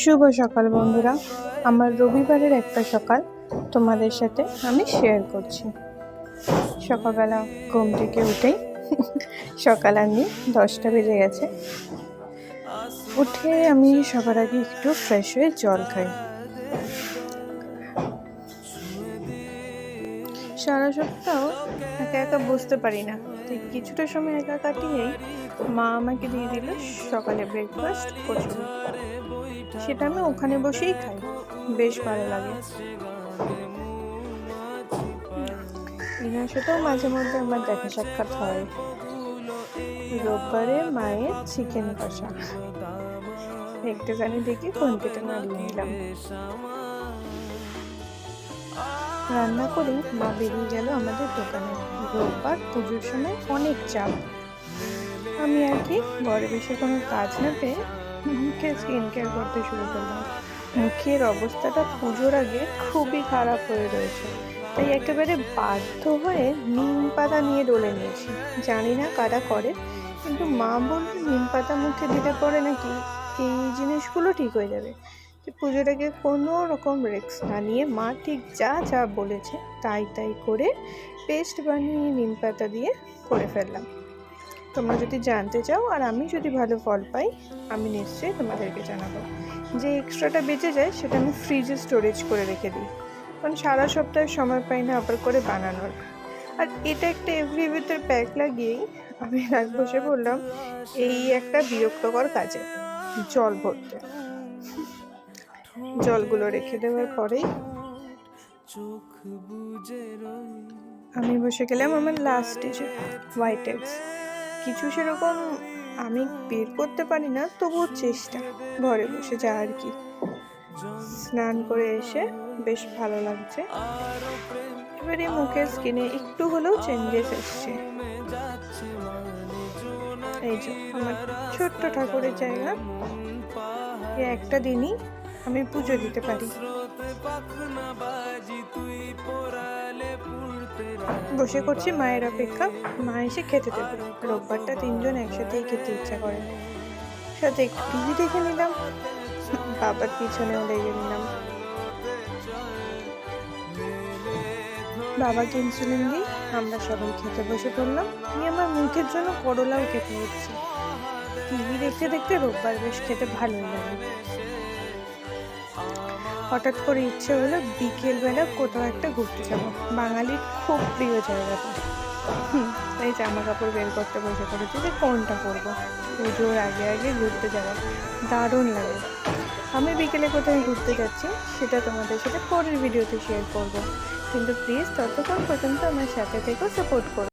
শুভ সকাল বন্ধুরা, আমার রবিবারের একটা সকাল তোমাদের সাথে আমি শেয়ার করছি। সকালবেলা ঘুম থেকে উঠেই সকাল আমি 10টা বেজে গেছে। উঠে আমি সবার আগে একটু ফ্রেশ হয়ে জল খাই। সারা সপ্তাহ একা একা বুঝতে পারি না, তাই কিছুটা সময় একা কাটিয়েই মা আমাকে দিয়ে দিল সকালে ব্রেকফাস্ট কচুরি। সেটা আমি ওখানে বসেই খাই, বেশ ভালো লাগে। এনার সাথেও মাঝে মধ্যে আমার দেখা সাক্ষাৎ হয়। রোববারে মায়ের চিকেন কষা একটুখানি দেখি ফোনটিতে নাড়িয়ে নিলাম। রান্না করেই মা বেরিয়ে গেল আমাদের দোকানে। রোববার পুজোর সময় অনেক চাপ। আমি আর কি ঘরে বসে কোনো কাজ না পেয়ে মুখে স্কিন কেয়ার করতে শুরু করলাম। মুখের অবস্থাটা পুজোর আগে খুবই খারাপ হয়ে রয়েছে, তাই একেবারে বাধ্য হয়ে নিম পাতা নিয়ে ডলে নিয়েছি। জানি না কারা করে, কিন্তু মা বলল নিম পাতা মুখে দিলে পরে নাকি এই জিনিসগুলো ঠিক হয়ে যাবে। পুজোর আগে কোনো রকম রিস্ক না নিয়ে মা ঠিক যা যা বলেছে তাই করে পেস্ট বানিয়ে নিম পাতা দিয়ে করে ফেললাম। তোমরা যদি জানতে চাও আর আমি যদি ভালো ফল পাই, আমি নিশ্চয়ই তোমাদেরকে জানাবো। যে এক্সট্রাটা বেঁচে যায় সেটা আমি ফ্রিজে স্টোরেজ করে রেখে দিই, কারণ সারা সপ্তাহে সময় পাই না আবার করে বানানোর। আর এটা একটা এভরিউইথের প্যাক লাগিয়েই আমি বসে পড়লাম এই একটা বিরক্তকর কাজে, জল ভরতে। জলগুলো রেখে দেওয়ার পরেই আমি বসে গেলাম আমার লাস্ট স্টেজে, হোয়াইট এগস। কিছু সেরকম আমি বের করতে পারি না, তবুও চেষ্টা ঘরে বসে যা আর কি। স্নান করে এসে বেশ ভালো লাগছে। এবারে মুখের স্কিনে একটু হলেও চেঞ্জেস এসছে। এই যে আমার ছোট্ট ঠাকুরের জায়গা, এই একটা দিনই আমি পুজো দিতে পারি। বসে করছি মায়ের অপেক্ষা, মা এসে খেতে দেবে। রোববারটা 3জন একসাথেই খেতে ইচ্ছা করে। সাথে একটু টিভি দেখে নিলাম, বাবার পিছনেও লেগে নিলাম। বাবাকে ইনসুলিন দিই, আমরা সবাই খেতে বসে পড়লাম। আমি আমার মুখের জন্য করলাও খেতে হচ্ছে। টিভি দেখতে দেখতে রোববার বেশ খেতে ভালোই লাগে। হঠাৎ করে ইচ্ছে হলো বিকেলবেলা কোথাও একটা ঘুরতে যাবো, বাঙালির খুব প্রিয় জায়গাটা। তাই জামা কাপড় বের করতে বসে পড়েছি যে কোনটা পরবো। পুজোর আগে ঘুরতে যাওয়া দারুণ লাগে। আমি বিকেলে কোথায় ঘুরতে যাচ্ছি সেটা তোমাদের সাথে পরের ভিডিওতে শেয়ার করবো, কিন্তু প্লিজ ততক্ষণ পর্যন্ত আমার সাথে থেকেও সাপোর্ট করো।